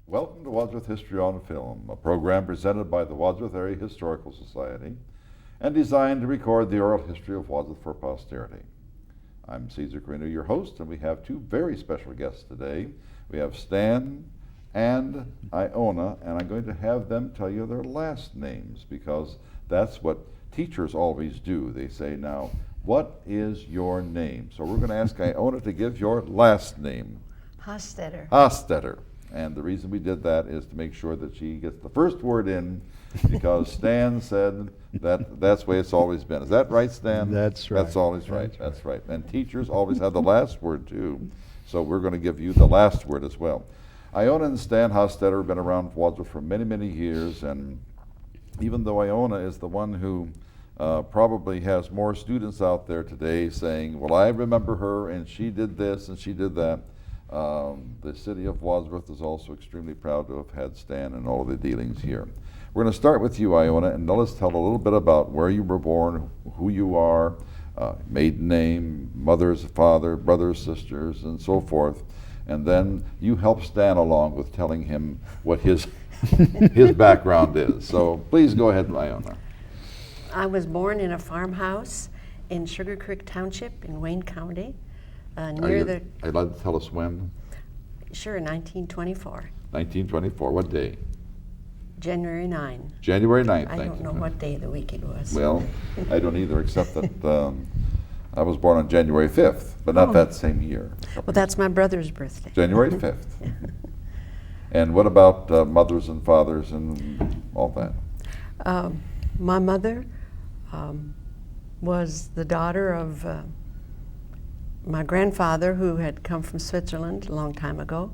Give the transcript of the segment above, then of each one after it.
Welcome to Wadsworth History on Film, a program presented by the Wadsworth Area Historical Society and designed to record the oral history of Wadsworth for posterity. I'm Caesar Carino, your host, and we have two very special guests today. We have Stan and Iona, and I'm going to have them tell you their last names because that's what teachers always do. They say, now, what is your name? So we're going to ask Iona to give your last name. Hostetter. Hostetter. And the reason we did that is to make sure that she gets the first word in, because Stan said that that's the way it's always been. Is that right, Stan? That's right. That's always right. That's right. And teachers always have the last word too. So we're going to give you the last word as well. Iona and Stan Hostetter have been around Wadsworth for many, many years, and even though Iona is the one who probably has more students out there today saying, well, I remember her and she did this and she did that, the city of Wadsworth is also extremely proud to have had Stan and all of the dealings here. We're going to start with you, Iona, and let us tell a little bit about where you were born, who you are, maiden name, mother's, father, brothers, sisters, and so forth. And then you help Stan along with telling him what his background is. So please go ahead, Iona. I was born in a farmhouse in Sugar Creek Township in Wayne County. I'd like to tell us when. Sure, 1924. 1924. What day? January 9. January 9th. I don't know what day of the week it was. Well, I don't either, except that I was born on January 5th, but not that same year. Well, that's my brother's birthday. January 5th. And what about mothers and fathers and all that? My mother was the daughter of my grandfather, who had come from Switzerland a long time ago.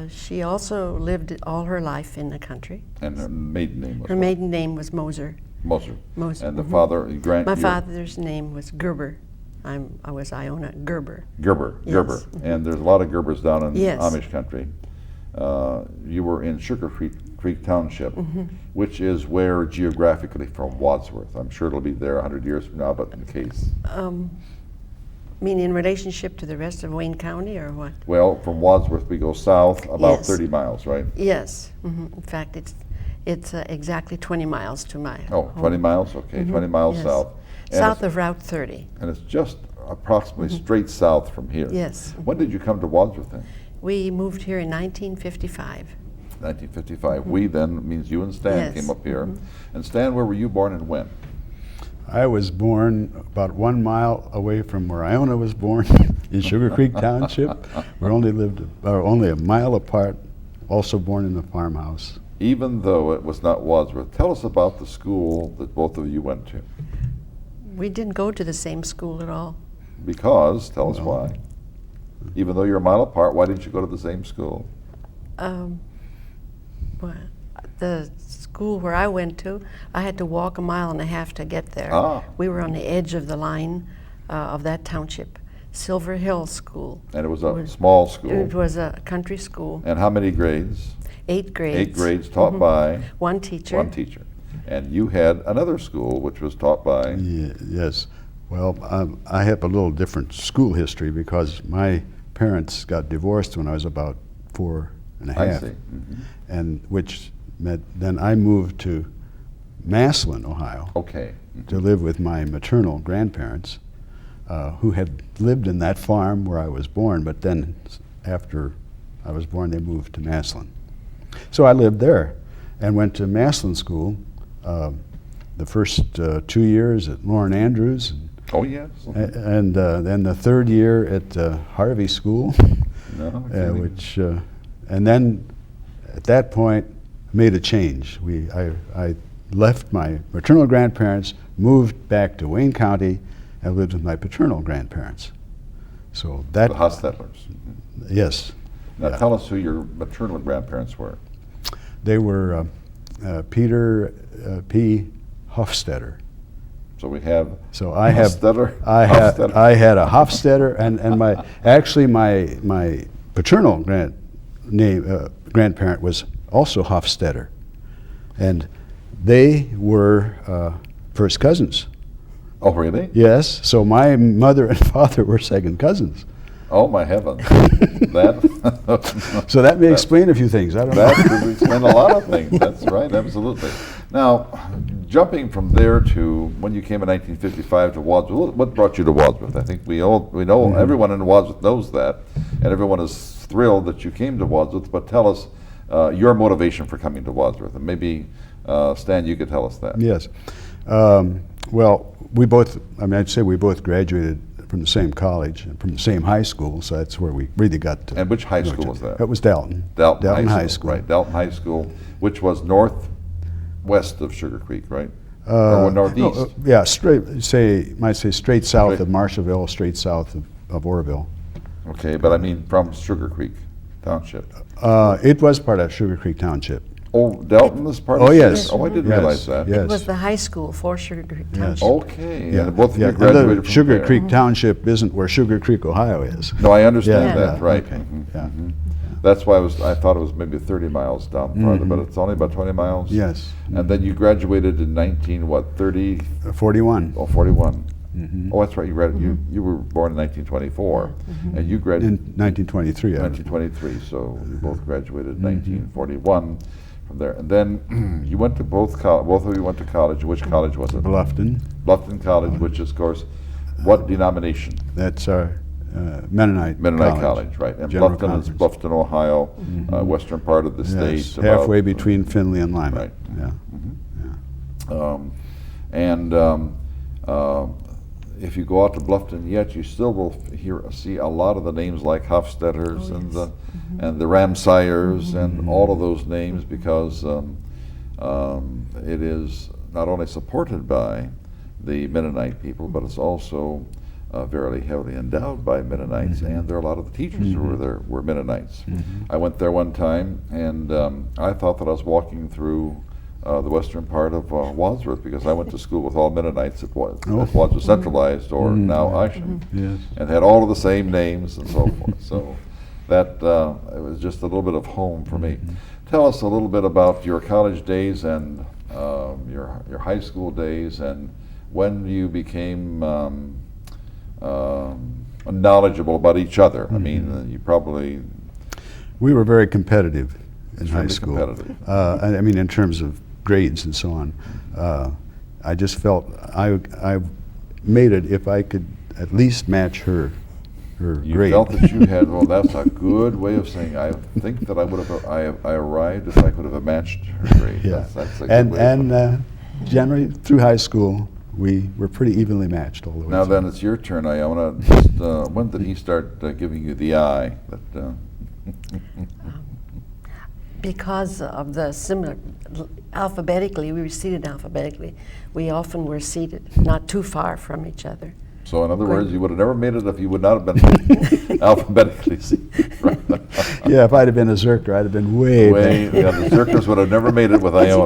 She also lived all her life in the country. And her maiden name was Her maiden name was Moser. Moser. Moser. And the father, My father's name was Gerber. I was Iona Gerber. Gerber. Yes. Gerber. And there's a lot of Gerbers down in Yes. Amish country. You were in Sugar Creek Township, which is where geographically from Wadsworth. I'm sure it'll be there 100 years from now, but in case. Mean in relationship to the rest of Wayne County, or what? Well, from Wadsworth we go south about Yes. 30 miles, right? Yes. In fact, it's exactly 20 miles to my Oh, home. 20 miles? Okay, 20 miles Yes. south. And South of Route 30. And it's just approximately straight south from here. Yes. When did you come to Wadsworth then? We moved here in 1955. 1955. We then means you and Stan Yes. came up here. And Stan, where were you born and when? I was born about 1 mile away from where Iona was born in Sugar Creek Township. We only a mile apart, also born in the farmhouse. Even though it was not Wadsworth, tell us about the school that both of you went to. We didn't go to the same school at all. Because, tell us why. Even though you're a mile apart, why didn't you go to the same school? Well, the school where I went to, I had to walk 1.5 miles to get there. Ah. We were on the edge of the line of that township. Silver Hill School. And it was a small school. It was a country school. And how many grades? 8 grades. 8 grades taught by? One teacher. One teacher. And you had another school which was taught by? Yes. Well, I have a little different school history because my parents got divorced when I was about 4 and a half. I see. And which meant then I moved to Massillon, Ohio. Okay. To live with my maternal grandparents, who had lived in that farm where I was born, but then after I was born, they moved to Massillon. So I lived there and went to Massillon School the first 2 years at Lauren Andrews. Oh, yes. And then the 3rd year at Harvey School, and then at that point made a change. I left my maternal grandparents, moved back to Wayne County, and lived with my paternal grandparents. So that The Hostettlers. Yes. Now tell us who your maternal grandparents were. They were Peter P. Hostetter. So we have I Hostetter. had a Hostetter, and my paternal grandparent was also Hostetter, and they were first cousins. Oh, really? Yes. So my mother and father were second cousins. Oh, my heavens. That, So that may explain a few things. I don't know. that would explain a lot of things. That's right, absolutely. Now, jumping from there to when you came in 1955 to Wadsworth, what brought you to Wadsworth? I think we know, everyone in Wadsworth knows that, and everyone is thrilled that you came to Wadsworth, but tell us your motivation for coming to Wadsworth, and maybe, Stan, you could tell us that. Yes. Well, we both, I'd say we both graduated from the same college and from the same high school, so that's where we really got to. And which high know school each was other. that? That was Dalton. Dalton High School. Right, Dalton High School, which was northwest of Sugar Creek, right? Or northeast? No, yeah, might say straight south of Marshallville, straight south of Orville. Okay, but I mean from Sugar Creek Township. It was part of Sugar Creek Township. Oh, Dalton is part of Oh, Sugar- yes. Oh, I didn't Yes, realize that. yes. It was the high school for Sugar Creek Yes. Township. Okay, Yeah, and both of you and graduated from Sugar there. Creek Township isn't where Sugar Creek, Ohio is. No, I understand Yeah. that, right. Okay, Mhm, yeah. mhm. That's why I thought it was maybe 30 miles down farther, but it's only about 20 miles? Yes. And then you graduated in 30? 41. Oh, 41. Mhm. Oh, that's right, you were born in 1924, and you In graduated 1923. I was. 1923, so you both graduated in 1941 from there. And then you went to both of you went to college. Which college was it? Bluffton. Bluffton College, which is, of course, what denomination? That's our Mennonite Mennonite College, right. And General Bluffton is Conference. Bluffton, Ohio, western part of the Yes, state. halfway about, between Findlay and Lima. Right. Yeah. And if you go out to Bluffton yet, you still will see a lot of the names like Hofstetters and the Ramsayers and all of those names, because it is not only supported by the Mennonite people, but it's also very heavily endowed by Mennonites, and there are a lot of the teachers who were there were Mennonites. I went there one time, and I thought that I was walking through the western part of Wadsworth, because I went to school with all Mennonites at Wadsworth Centralized, or now Isham, Yes. and had all of the same names and so forth. So that it was just a little bit of home for me. Tell us a little bit about your college days and your high school days, and when you became knowledgeable about each other. I mean, you probably We were very competitive in high Extremely school. competitive. I mean, in terms of grades and so on. I just felt I made it if I could at least match her you grade. felt that you had. Well, that's a good way of saying. I think that I would have. I arrived if I could have matched her grade. Yeah. That's a good and way of putting it. and generally through high school, we were pretty evenly matched all the way Now through. then, it's your turn, Iona. Just, when did he start giving you the eye? Because of the similar, alphabetically, we were seated alphabetically. We often were seated not too far from each other. So in other Great. words, you would have never made it if you would not have been alphabetically seated. Right? Yeah, if I'd have been a Zerker, I'd have been way back. Yeah, the Zerkers would have never made it with Because Iona.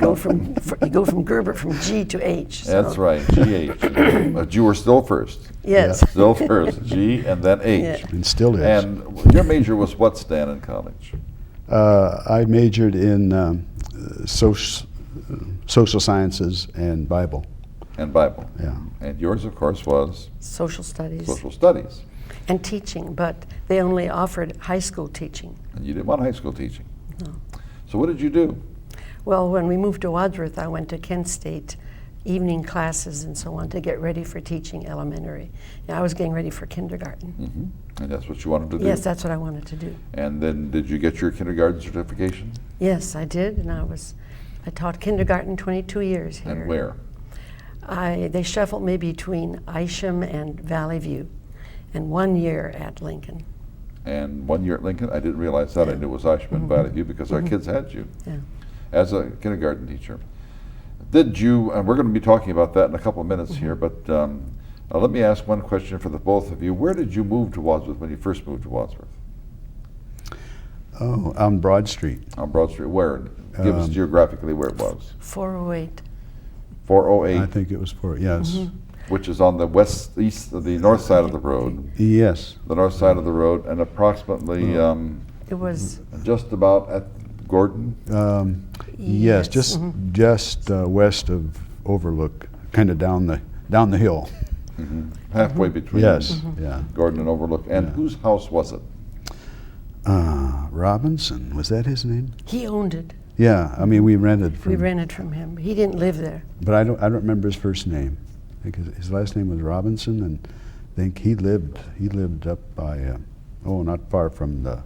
you go from Gerber from G to H. so- That's right, GH. But you were still first. Yes. Still first, G and then H. Yeah. And still is. And your major was what, Stan, in college? I majored in social sciences and Bible. And Bible. Yeah. And yours, of course, was Social studies social studies. and teaching, but they only offered high school teaching. And you didn't want high school teaching. No. So what did you do? Well, when we moved to Wadsworth, I went to Kent State evening classes and so on to get ready for teaching elementary. Yeah, I was getting ready for kindergarten. And that's what you wanted to do? Yes, that's what I wanted to do. And then did you get your kindergarten certification? Yes, I did, and I taught kindergarten 22 years here. And where? They shuffled me between Isham and Valley View, and 1 year at Lincoln. And 1 year at Lincoln? I didn't realize that. I knew it was Isham and Valley View because our kids had you Yeah. as a kindergarten teacher. Did you, and we're going to be talking about that in a couple of minutes here, but let me ask one question for the both of you. Where did you move to Wadsworth when you first moved to Wadsworth? Oh, on Broad Street. On Broad Street. Where? Give us geographically where it was. 408. 408, I think it was yes. which is on the the north side of the road. Yes. The north side of the road, and approximately It was, just about at Gordon. Yes, just west of Overlook, kind of down the hill. Halfway between Yes, yeah. Gordon and Overlook. And Yeah. whose house was it? Robinson, was that his name? He owned it. Yeah, I mean, we rented from. We rented from him. He didn't live there. But I don't remember his first name. I think his last name was Robinson, and I think he lived up by, not far from the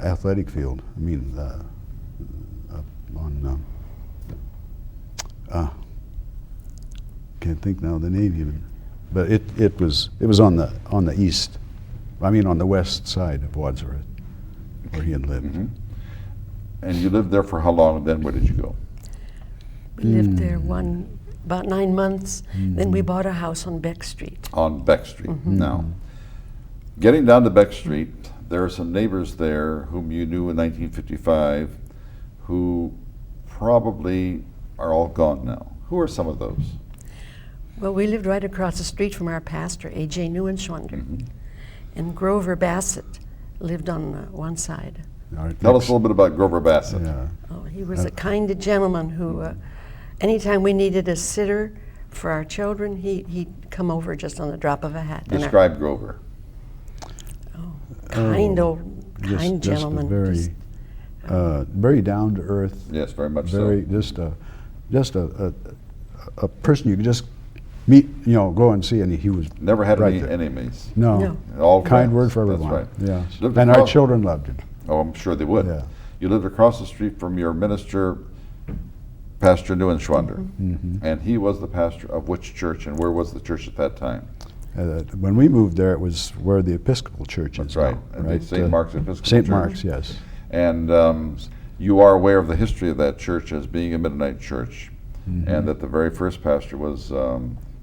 athletic field. I mean, up on, can't think now the name even, but it was on the east, I mean on the west side of Wadsworth, where he had lived. And you lived there for how long, and then where did you go? We lived there about 9 months. Then we bought a house on Beck Street. On Beck Street. Now, getting down to Beck Street, there are some neighbors there whom you knew in 1955 who probably are all gone now. Who are some of those? Well, we lived right across the street from our pastor, A.J. Neuenschwander. And Grover Bassett lived on one side. Tell us a little bit about Grover Bassett. Yeah. Oh, he was a kind gentleman who, anytime we needed a sitter for our children, he'd come over just on the drop of a hat. Describe Grover. Kind Just gentleman. very down to earth. Yes, very much Very so. just a person you could just meet, go and see, and he was Never had right any there. enemies. No. All Kind friends. word for That's everyone. right. Yes. Lived And our across- children loved him. Oh, I'm sure they would. Yeah. You lived across the street from your minister, Pastor Neuenschwander. And he was the pastor of which church, and where was the church at that time? When we moved there, it was where the Episcopal Church is. That's right. now, And right? St. Mark's Episcopal St. Church. Mark's, yes. And you are aware of the history of that church as being a Mennonite church, and that the very first pastor was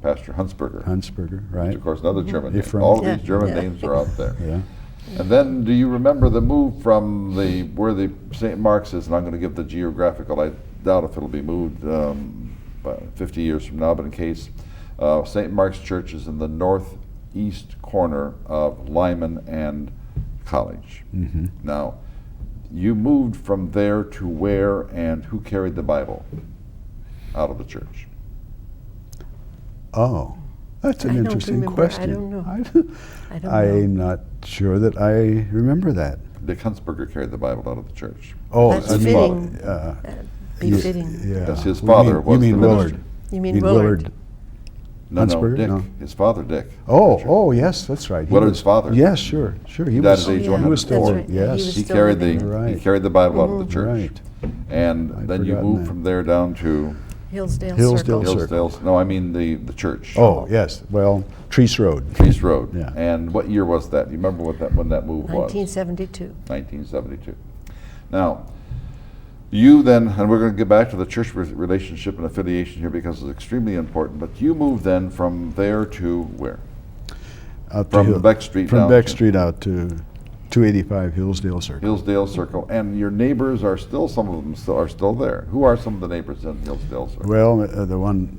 Pastor Huntsberger. Huntsberger, Which, right? of course, another German name. Ephraim. All of Yeah, these German yeah. names are out there. Yeah. And then, do you remember the move from where the St. Mark's is? And I'm going to give the geographical. I doubt if it'll be moved about 50 years from now, but in case, St. Mark's Church is in the northeast corner of Lyman and College. Now, you moved from there to where, and who carried the Bible out of the church? Oh, that's an I don't interesting remember. I question. don't know. I don't know. I'm not sure that I remember that. Dick Huntsberger carried the Bible out of the church. Oh, That's I mean, fitting. yes, Befitting. Yeah. Yes, his You father mean- was You mean the Willard? minister. You mean Willard? No, Huntsberger? Dick. No. His father, Dick. Oh, yes, that's right. He Willard's was- father. Yes, sure. He He died was. at age yeah, 104. that's right. Yeah, Yes. he was He still carried living. he Right. carried the Bible out of the church. Right. And I'd then you forgotten moved that. from there down to Hillsdale Hillsdale Circle. Circle. Hillsdale. No, I mean the church. Oh, yes. Well, Treese Road. East Road. Yeah. And what year was that? Do you remember when that move was? 1972. 1972. Now, you then, and we're going to get back to the church relationship and affiliation here because it's extremely important, but you moved then from there to where? Out From Hill- Beck Street From down Beck to- Street out to 285 Hillsdale Circle. Hillsdale Circle. And your neighbors are still, some of them are still there. Who are some of the neighbors in Hillsdale Circle? Well, the one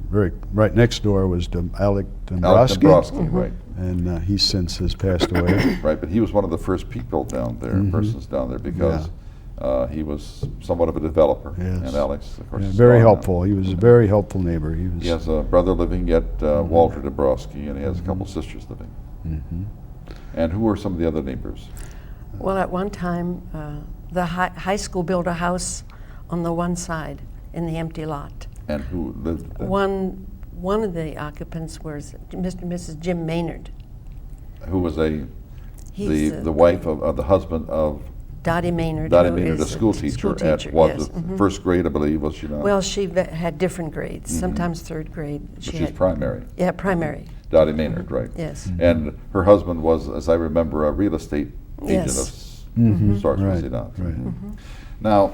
right next door was Alec Alec Dombrowski, Dombrowski, right. and he since has passed away. Right, but he was one of the first people down there, persons down there, because he was somewhat of a developer. Yes. And Alex, of course, Yeah, is very gone now. helpful. He was a very helpful neighbor. He was. He has a brother living yet, Walter Dombrowski, and he has a couple sisters living. And who are some of the other neighbors? Well, at one time, the high school built a house on the one side in the empty lot. And who lived there? One of the occupants was Mr. and Mrs. Jim Maynard. Who was He's the wife of the husband of Dottie Maynard. Dottie who Maynard, is a school teacher at yes. Wadsworth. First grade, I believe, was she not? Well, she had different grades, sometimes third grade. but she's primary. Yeah, primary. Dottie Maynard, right? Yes. And her husband was, as I remember, a real estate agent Yes. of sorts, was he Right, not? right. Now,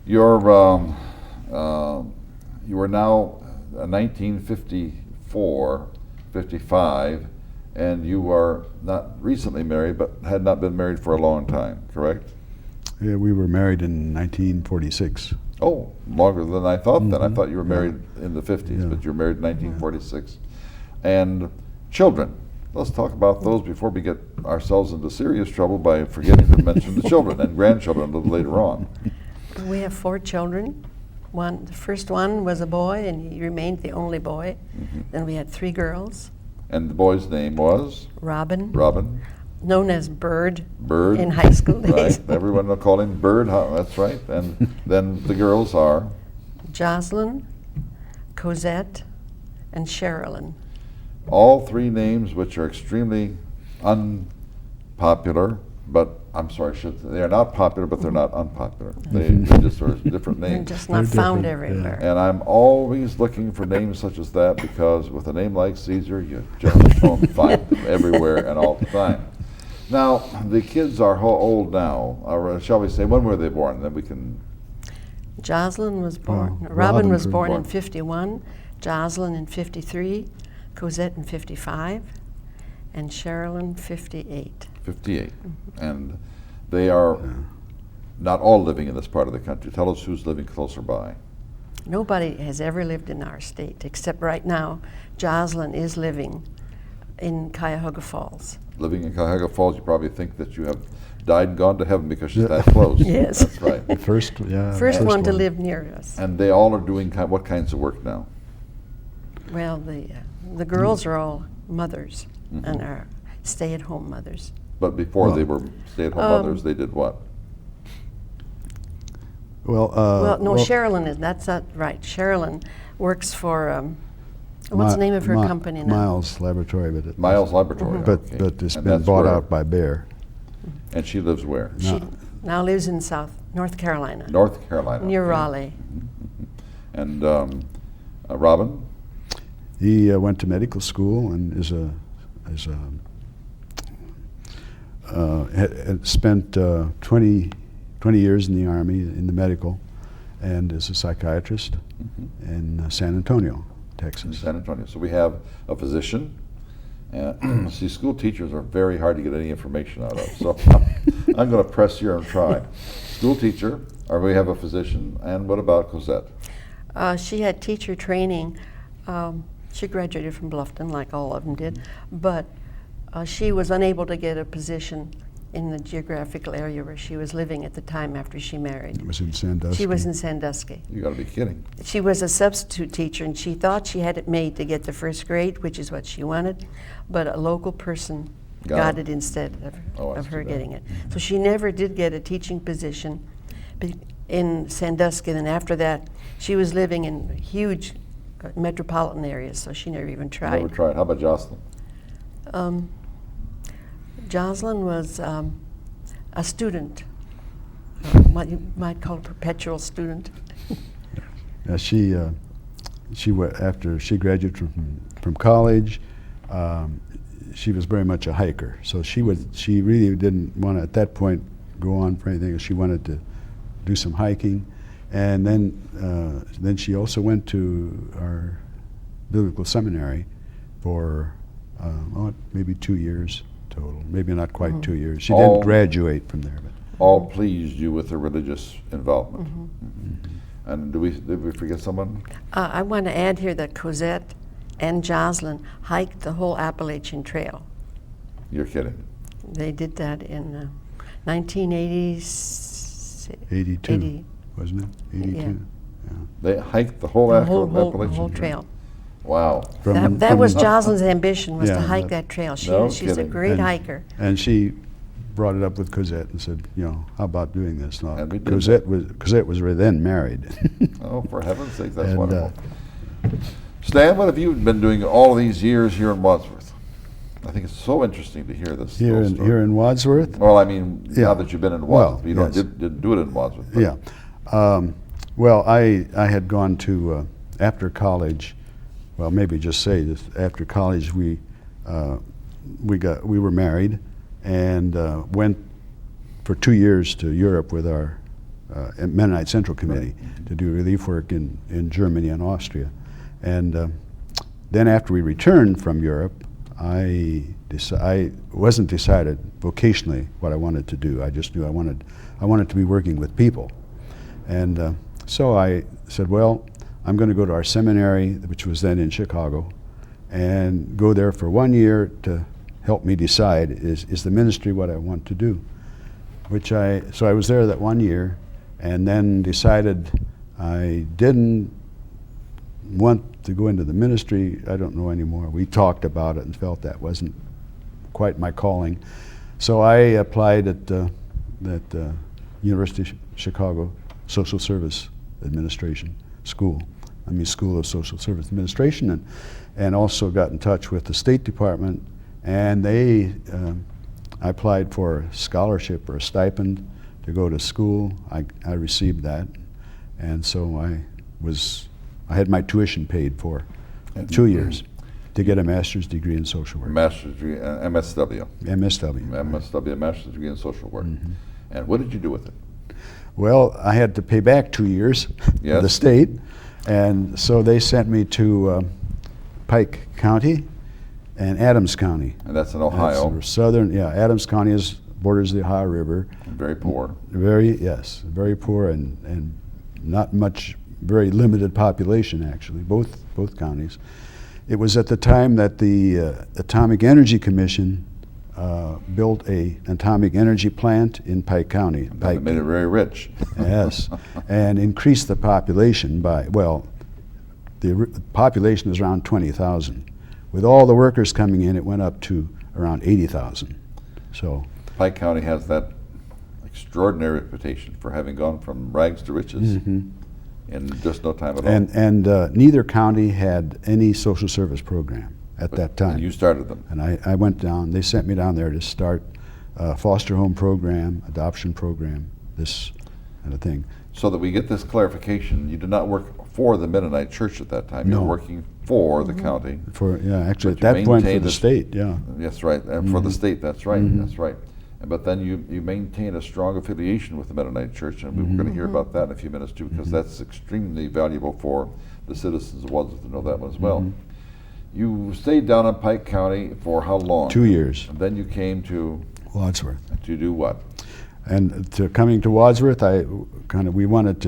you're you are now 1954, 55, and you are not recently married, but had not been married for a long time, correct? Yeah, we were married in 1946. Oh, longer than I thought then. I thought you were married in the 50s, Yeah. but you were married in 1946. And children. Let's talk about those before we get ourselves into serious trouble by forgetting to mention the children and grandchildren a little later on. We have 4 children. The first one was a boy, and he remained the only boy. Mm-hmm. Then we had 3 girls. And the boy's name was? Robin, Robin. known as Bird, Bird. in high school days. Right. Everyone will call him Bird. That's right. And then the girls are? Jocelyn, Cosette, and Sherilyn. All 3 names which are extremely unpopular, but I'm sorry, they're not popular, but they're not unpopular. They're just sort of different They're names. just not They're found different, everywhere. And I'm always looking for names such as that, because with a name like Caesar, you just don't find them everywhere and all the time. Now, the kids are how old now? Or shall we say, when were they born? Then we can. Jocelyn was born, Oh, Robin was Robin born in born. 51, Jocelyn in 53, Cosette in 55, and Sherilyn 58. 58. And they are not all living in this part of the country. Tell us who's living closer by. Nobody has ever lived in our state, except right now, Jocelyn is living in Cuyahoga Falls. Living in Cuyahoga Falls, you probably think that you have died and gone to heaven because she's that close. Yes. That's right. The first, First one to live near us. And they all are doing what kinds of work now? Well, the girls are all mothers and are stay-at-home mothers. But before Well, they were stay-at-home mothers, they did what? Well, Well, no, Sherilyn is, that's not right. Sherilyn works for, what's the name of her company now? Miles Laboratory, but it, Miles Laboratory. but okay. but it's And been that's bought where- out by Bayer. And she lives where? She now lives in North Carolina, North Carolina. near okay. Raleigh. And Robin? He went to medical school and had spent 20 years in the Army in the medical, and is a psychiatrist in San Antonio, In Texas. San Antonio. So we have a physician. See, school teachers are very hard to get any information out of. So I'm going to press here and try. School teacher, or we have a physician, and what about Cosette? She had teacher training. She graduated from Bluffton, like all of them did, but she was unable to get a position in the geographical area where she was living at the time after she married. It was in Sandusky. She was in Sandusky. You got to be kidding. She was a substitute teacher, and she thought she had it made to get the first grade, which is what she wanted, but a local person got it instead of her getting it. So she never did get a teaching position in Sandusky. And after that, she was living in huge metropolitan areas, so she never even tried. Never tried. How about Jocelyn? Jocelyn was a student, what you might call a perpetual student. After she graduated from college, she was very much a hiker. So she really didn't want to at that point go on for anything. She wanted to do some hiking, and then she also went to our biblical seminary for maybe 2 years total. Maybe not quite 2 years. She didn't graduate from there, but. All pleased you with her religious involvement. And did we forget someone? I want to add here that Cosette and Jocelyn hiked the whole Appalachian Trail. You're kidding. They did that in 1982. 82, wasn't it? 82. Yeah. They hiked the whole The Appalachian whole trail. Wow. That was Jocelyn's ambition, was to Yeah, hike that trail. She's a kidding. great hiker. And she brought it up with Cosette and said, how about doing this? Now, And we did Cosette was then married. Oh, for heaven's sake, that's And, wonderful. Stan, what have you been doing all these years here in Wadsworth? I think it's so interesting to hear this. Here little in story. here in Wadsworth. Well, I mean, Yeah. now that you've been in Well, Wadsworth, you yes. didn't do it in Wadsworth. but- Yeah. Well, I had gone to after college. Well, maybe just say this. After college, we were married and went for 2 years to Europe with our Mennonite Central Committee to do relief work in Germany and Austria. And then after we returned from Europe, I wasn't decided vocationally what I wanted to do. I just knew I wanted to be working with people. And so I said, well, I'm going to go to our seminary, which was then in Chicago, and go there for 1 year to help me decide, is the ministry what I want to do? So I was there that 1 year, and then decided I didn't want to go into the ministry. I don't know anymore. We talked about it and felt that wasn't quite my calling. So I applied at University of Chicago Social Service Administration School. School of Social Service Administration, and also got in touch with the State Department, and I applied for a scholarship or a stipend to go to school. I received that, and so I had my tuition paid for 2 years to get a master's degree in social work. Master's degree, MSW. MSW. MSW, a master's degree in social work. And what did you do with it? Well, I had to pay back 2 years to the state, and so they sent me to Pike County and Adams County. And that's in Ohio. That's southern, Adams County borders the Ohio River. Very poor. Very poor, and not much, very limited population actually, both counties. It was at the time that the Atomic Energy Commission built an atomic energy plant in Pike County. Pike made it very rich. Yes, and increased the population by, well, the population was around 20,000. With all the workers coming in, it went up to around 80,000. So Pike County has that extraordinary reputation for having gone from rags to riches in just no time at all. And neither county had any social service program at that time. And you started them. And I went down, they sent me down there to start a foster home program, adoption program, this kind of thing. So that we get this clarification, you did not work for the Mennonite Church at that time. No. You were working for the county. Actually at that point for the state, That's right, and for the state, that's right, that's right. But then you maintain a strong affiliation with the Mennonite Church, and we were going to hear about that in a few minutes too, because that's extremely valuable for the citizens of Wadsworth to know that one as well. You stayed down in Pike County for how long? 2 years. And then you came to Wadsworth. To do what? And coming to Wadsworth, we wanted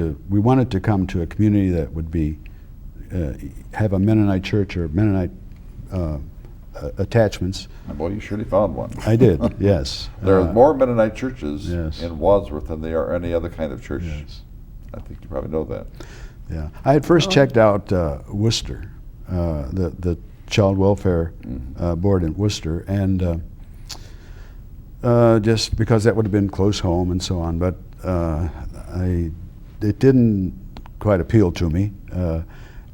to come to a community that would be have a Mennonite church or Mennonite attachments. Boy, you surely found one. I did, yes. There are more Mennonite churches yes. in Wadsworth than there are any other kind of church. Yes. I think you probably know that. Yeah, I had first checked out Worcester, the Child Welfare Board in Worcester, and just because that would have been close home and so on, but it didn't quite appeal to me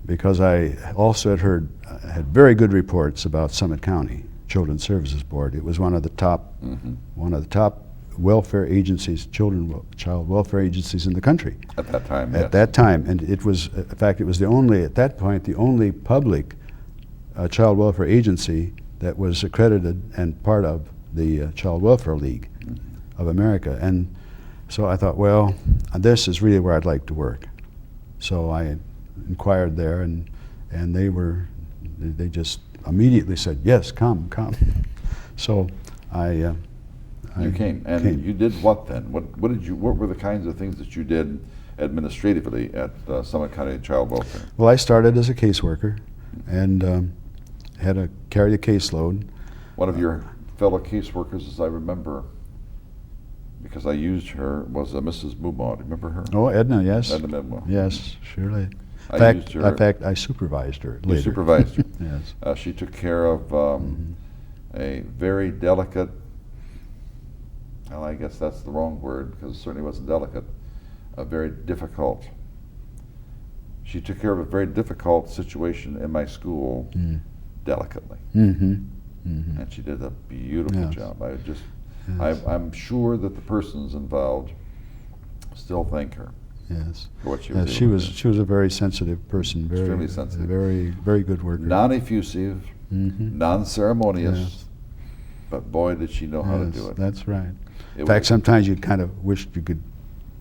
because I also had very good reports about Summit County Children's Services Board. It was one of the top welfare agencies, child welfare agencies in the country at that time. At that time, and it was, in fact, it was the only public child welfare agency that was accredited and part of the Child Welfare League of America. And so I thought, well, this is really where I'd like to work. So I inquired there, and they just immediately said, yes, come. So I came, and you did what then? What were the kinds of things that you did administratively at Summit County Child Welfare? Well, I started as a caseworker and had to carry a caseload. One of your fellow caseworkers, as I remember, because I used her, was Mrs. Mumau. Do you remember her? Oh, Edna, yes. Edna Mumau. Yes, surely. used her. In fact, I supervised her later. You supervised her. Yes. She took care of a very delicate, well, I guess that's the wrong word, because it certainly wasn't delicate, she took care of a very difficult situation in my school delicately. And she did a beautiful job. I'm sure that the persons involved still thank her. Yes. For what she was doing. She was a very sensitive person. Extremely sensitive. Very good worker. Non-effusive, non-ceremonious, but boy, did she know how to do it. That's right. In fact, sometimes you kind of wished you could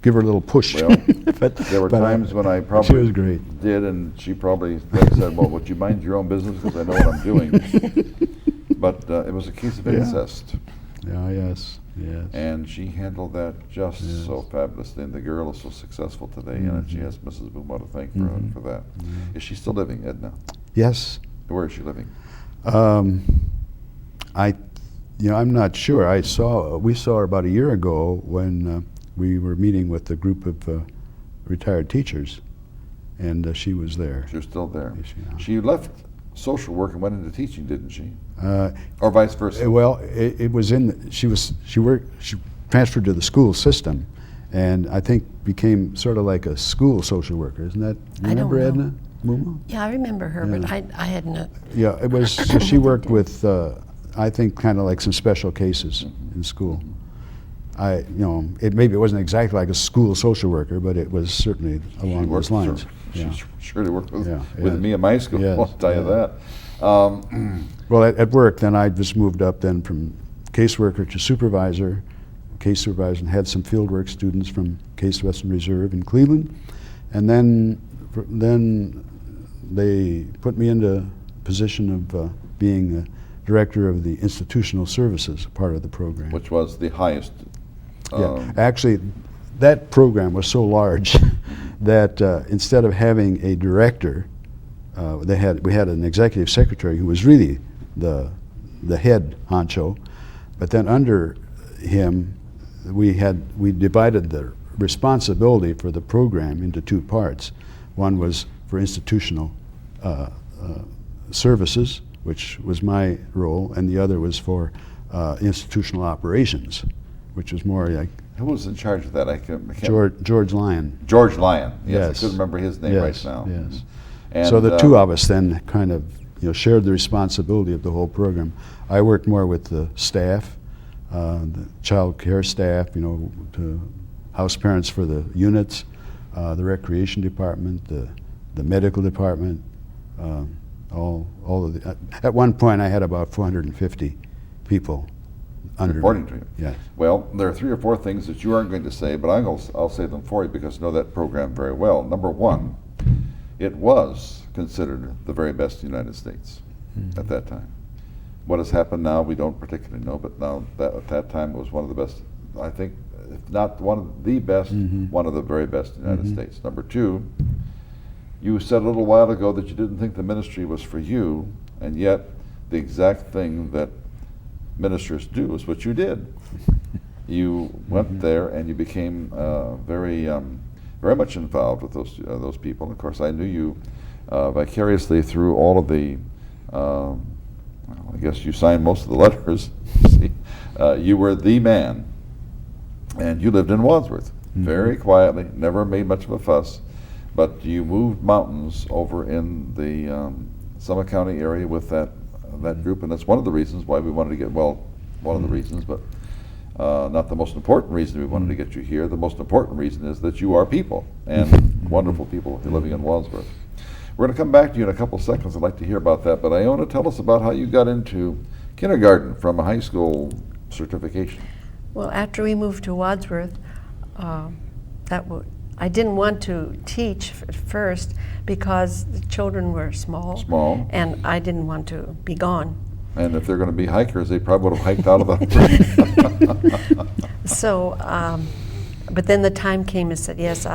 give her a little push. Well, there were times when I probably she was great. Did, and she probably said, well, would you mind your own business, because I know what I'm doing. But it was a case of incest. Yes. And she handled that just so fabulously, and the girl is so successful today, and she has Mrs. Mumau to thank for that. Is she still living, Edna? Yes. Where is she living? I'm not sure. We saw her about a year ago when we were meeting with a group of retired teachers and she was there. She was still there. Yeah. She left social work and went into teaching, didn't she? Or vice versa? Well, it was she transferred to the school system, and I think became sort of like a school social worker. Isn't that? Remember Edna Mumo? Yeah, I remember her, but I had no. Yeah, it was. So she worked with, I think, kind of like some special cases in school. Maybe it wasn't exactly like a school social worker, but it was certainly along those lines. She surely worked with Yeah. me in my school. Yes, I'll tell you that. Well, at work, then I just moved up then from caseworker to supervisor, and had some fieldwork students from Case Western Reserve in Cleveland, and then they put me into position of being the director of the institutional services part of the program. Which was the highest. Actually, that program was so large that instead of having a director, we had an executive secretary who was really the head honcho, but then under him we divided the responsibility for the program into two parts. One was for institutional services, which was my role, and the other was for institutional operations, which was more like. Who was in charge of that? I can't. George Lyon. George Lyon. Yes, I couldn't remember his name right now. Yes. And so the two of us then kind of shared the responsibility of the whole program. I worked more with the staff, the child care staff, to house parents for the units, the recreation department, the medical department, all of the. At one point, I had about 450 people under reporting me. to you. Yes. Well, there are 3 or 4 things that you aren't going to say, but I'll say them for you because I know that program very well. Number 1, it was considered the very best in the United States at that time. What has happened now, we don't particularly know, but now at that time it was one of the best, I think, if not one of the best, one of the very best in the United States. Number 2, you said a little while ago that you didn't think the ministry was for you, and yet the exact thing that ministers do is what you did. You went there and you became very much involved with those people. And of course, I knew you vicariously through all of the. I guess you signed most of the letters. See, you were the man, and you lived in Wadsworth very quietly. Never made much of a fuss, but you moved mountains over in the Summit County area with that group, and that's one of the reasons why we wanted to get, one of the reasons, but not the most important reason we wanted to get you here. The most important reason is that you are people, and wonderful people living in Wadsworth. We're going to come back to you in a couple seconds. I'd like to hear about that, but Iona, tell us about how you got into kindergarten from a high school certification. Well, after we moved to Wadsworth, I didn't want to teach at first because the children were small, and I didn't want to be gone. And if they're going to be hikers, they probably would have hiked out of the. So, but then the time came and said, yes,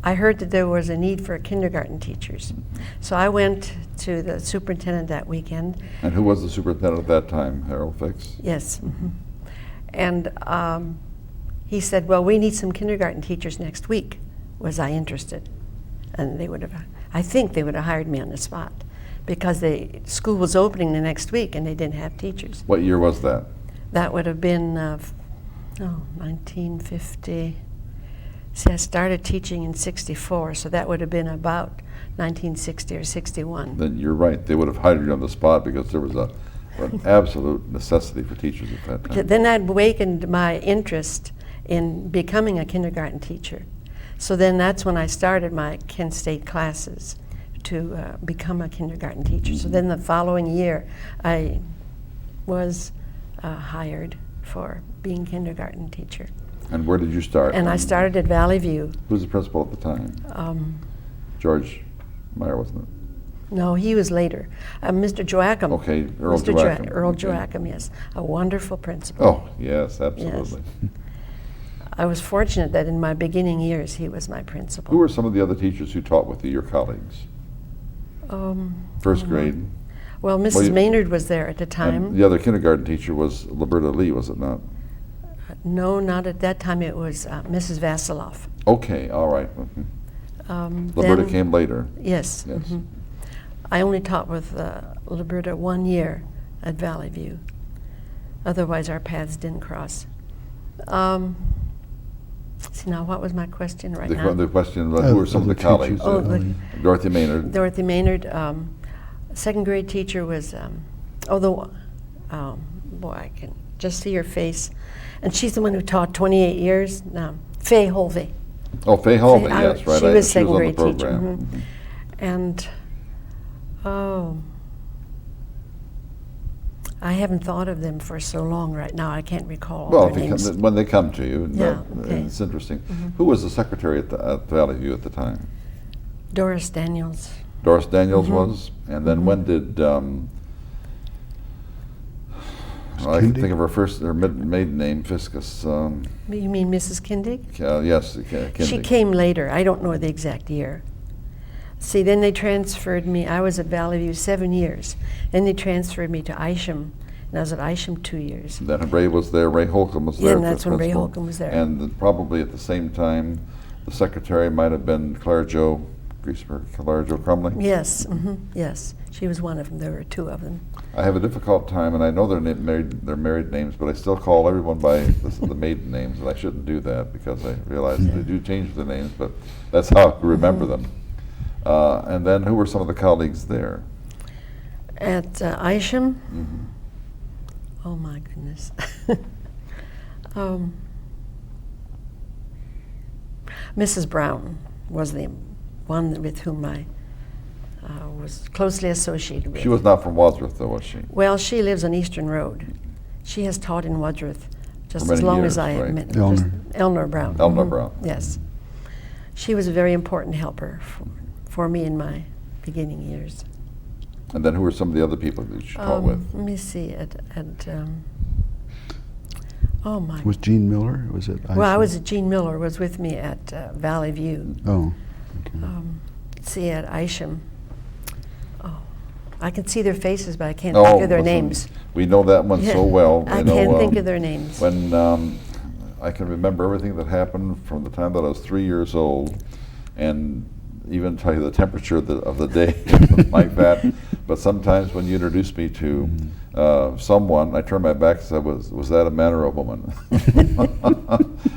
I heard that there was a need for kindergarten teachers. So I went to the superintendent that weekend. And who was the superintendent at that time, Harold Fix? Yes. And he said, well, we need some kindergarten teachers next week. Was I interested? And I think they would have hired me on the spot because the school was opening the next week and they didn't have teachers. What year was that? That would have been 1950. See, I started teaching in 64, so that would have been about 1960 or 61. Then you're right. They would have hired you on the spot because there was an absolute necessity for teachers at that time. Then that awakened my interest in becoming a kindergarten teacher. So then that's when I started my Kent State classes to become a kindergarten teacher. So then the following year, I was hired for being kindergarten teacher. And where did you start? And I started at Valley View. Who was the principal at the time? George Meyer, wasn't it? No, he was later. Mr. Joachim. Okay, Earl Joachim. Earl Joachim, yes. A wonderful principal. Oh, yes, absolutely. Yes. I was fortunate that in my beginning years he was my principal. Who were some of the other teachers who taught with you, your colleagues? First grade? Well, Mrs. Maynard was there at the time. And the other kindergarten teacher was Liberta Lee, was it not? No, not at that time. It was Mrs. Vasiloff. Okay, all right. Liberta came later. Yes. Yes. Mhm. I only taught with Liberta 1 year at Valley View. Otherwise, our paths didn't cross. See, now, what was my question right now? The question was, who were some of the colleagues? Oh, Dorothy Maynard. Dorothy Maynard. Second grade teacher was, boy, I can just see her face. And she's the one who taught 28 years. Faye Holvey. Oh, Faye Holvey, yes, right. She was second on the grade teacher. program. Mhm. And, I haven't thought of them for so long right now. I can't recall Well, all their names. when they come to you, Yeah, okay. it's interesting. Who was the secretary at Valley View at the time? Doris Daniels. Doris Daniels was, and then when did I can think of her maiden name, Fiscus. You mean Mrs. Kindig? Yes, Kindig. She came later. I don't know the exact year. See, then they transferred me. I was at Valley View 7 years. Then they transferred me to Isham, and I was at Isham 2 years. Then Ray was there. Ray Holcomb was there. Yeah, and that's when Ray principal. Holcomb was there. And probably at the same time, the secretary might have been Claire Jo Crumley. Yes, yes. She was one of them. There were 2 of them. I have a difficult time, and I know they're married names, but I still call everyone by the maiden names, and I shouldn't do that because I realize they do change the names, but that's how I remember them. And then who were some of the colleagues there? At Isham? Oh my goodness. Mrs. Brown was the one with whom I was closely associated with. She was not from Wadsworth, though, was she? Well, she lives on Eastern Road. She has taught in Wadsworth just For as many long years, as I have right? met. Elner. Elner Brown. Elner Brown. Yes. She was a very important helper for me in my beginning years. And then who were some of the other people that you taught with? Let me see. Oh my. Was Gene Miller? Was it? Well, I was at Gene Miller was with me at Valley View. Oh. Okay. See, at Isham. Oh, I can see their faces, but I can't think of their listen, names. We know that one so well. I can't think of their names. When I can remember everything that happened from the time that I was 3 years old, and even tell you the temperature of the day like that. But sometimes when you introduce me to someone, I turn my back and say, was that a man or a woman?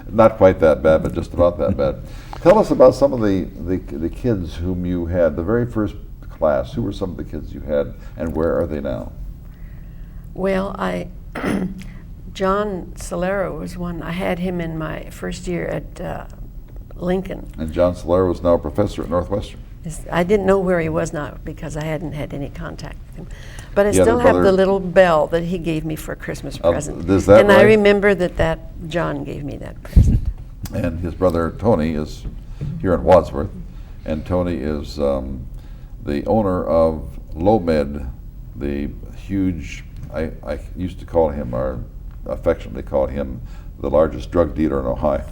Not quite that bad, but just about that bad. Tell us about some of the kids whom you had, the very first class. Who were some of the kids you had, and where are they now? Well, John Solero was one. I had him in my first year at Lincoln. And John Solero is now a professor at Northwestern. I didn't know where he was now because I hadn't had any contact with him. But I He had a still have brother- the little bell that he gave me for a Christmas present. is that and I right? remember that John gave me that present. And his brother Tony is here in Wadsworth, and Tony is the owner of Lomed, the huge, I used to call him, or affectionately call him, the largest drug dealer in Ohio.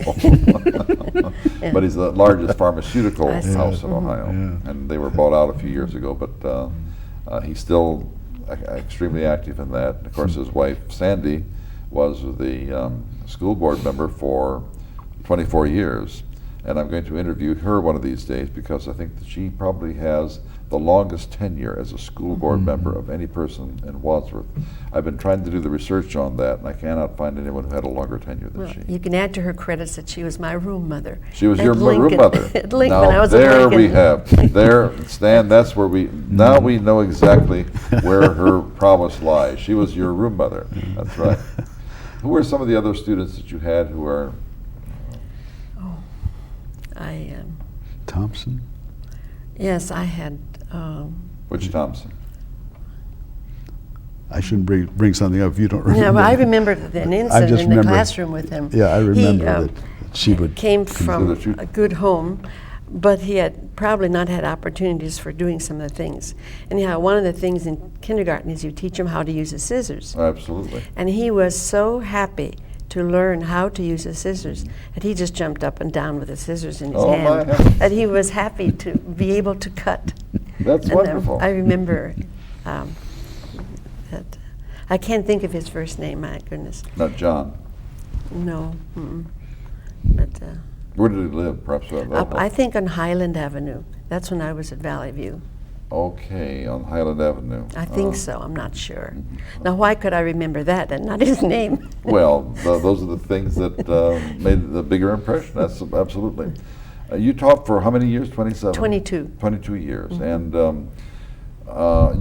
But he's the largest pharmaceutical house in Ohio. And they were bought out a few years ago, but he's still extremely active in that. And of course, his wife, Sandy, was the school board member for 24 years. And I'm going to interview her one of these days because I think that she probably has the longest tenure as a school board member of any person in Wadsworth. I've been trying to do the research on that, and I cannot find anyone who had a longer tenure than she. You can add to her credits that she was my room mother. She was at your room Lincoln. mother. At Lincoln, Now when I was there at Lincoln. we have. There, Stan, that's where now we know exactly where her prowess lies. She was your room mother. That's right. Who were some of the other students that you had who are... Thompson? Yes, I had... Which Thompson? I shouldn't bring something up if you don't remember. Yeah, well, I remember an incident just in the remember- classroom with him. Yeah, I remember He that she would... came from Consider a good home, but he had probably not had opportunities for doing some of the things. Anyhow, one of the things in kindergarten is you teach him how to use a scissors. Absolutely. And he was so happy to learn how to use the scissors that he just jumped up and down with the scissors in his Oh, my hand. heavens. That he was happy to be able to cut. That's And, wonderful. I remember that. I can't think of his first name, my goodness. Not John. No. But Where did he live, perhaps? I think on Highland Avenue. That's when I was at Valley View. Okay, on Highland Avenue. I think so. I'm not sure. Now, why could I remember that and not his name? Well, those are the things that made the bigger impression. That's absolutely. You taught for how many years? 27? 22. 22 years. And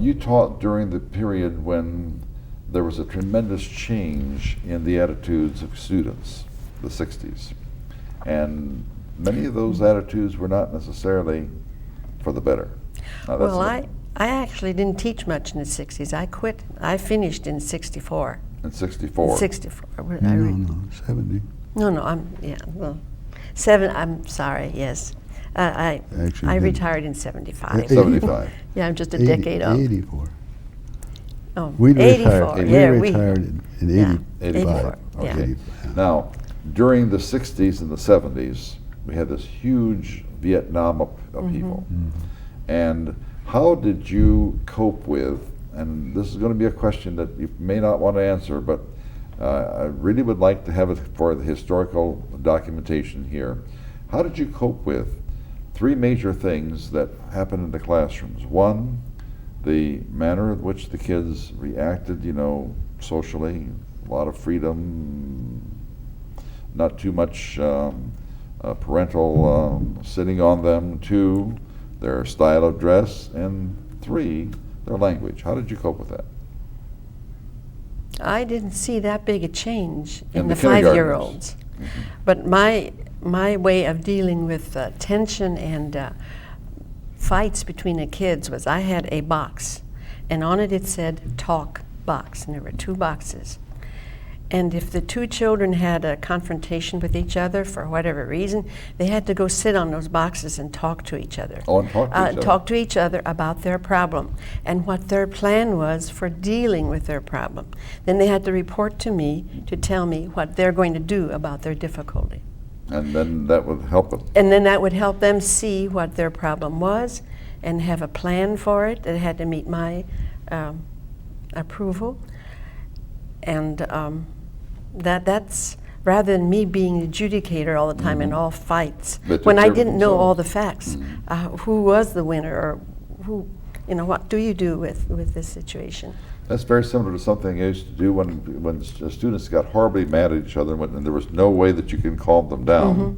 you taught during the period when there was a tremendous change in the attitudes of students, the 60s. And many of those attitudes were not necessarily for the better. Well, I actually didn't teach much in the 60s. I quit. I finished in 64. In 64? 64. No, 70. No, I'm sorry, yes. I retired in 75. 75. Yeah, I'm just a decade off. 84. Oh, We 84. retired, Yeah, we retired in 85. 84. Yeah. Okay. Now, during the 60s and the 70s, we had this huge Vietnam upheaval. And how did you cope with, and this is going to be a question that you may not want to answer, but I really would like to have it for the historical documentation here. How did you cope with three major things that happened in the classrooms? One, the manner in which the kids reacted, socially, a lot of freedom, not too much parental sitting on them. Two, their style of dress. And three, their language. How did you cope with that? I didn't see that big a change In in the the kindergartners. 5-year-olds. But my way of dealing with tension and fights between the kids was I had a box, and on it said talk box, and there were 2 boxes. And if the 2 children had a confrontation with each other for whatever reason, they had to go sit on those boxes and talk to each other. Oh, and talk to each other. Talk to each other about their problem and what their plan was for dealing with their problem. Then they had to report to me to tell me what they're going to do about their difficulty. And then that would help them. And then that would help them see what their problem was and have a plan for it that had to meet my approval. And that's rather than me being the adjudicator all the time in all fights, But when I determine didn't know themselves. all the facts, who was the winner, or who, what do you do with this situation? That's very similar to something I used to do when students got horribly mad at each other, and there was no way that you can calm them down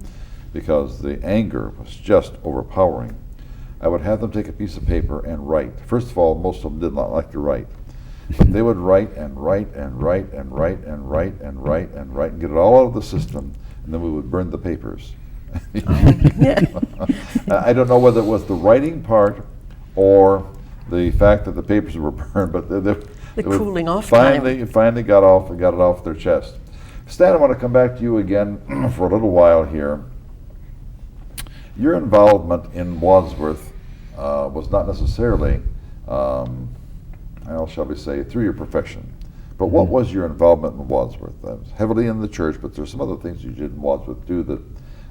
because the anger was just overpowering. I would have them take a piece of paper and write. First of all, most of them did not like to write. But they would write and write and write and write and write and write and write and get it all out of the system, and then we would burn the papers. I don't know whether it was the writing part or the fact that the papers were burned, but The cooling off finally got it off their chest. Stan, I want to come back to you again for a little while here. Your involvement in Wadsworth was not necessarily how shall we say, through your profession. But what was your involvement in Wadsworth? Was heavily in the church, but there's some other things you did in Wadsworth too that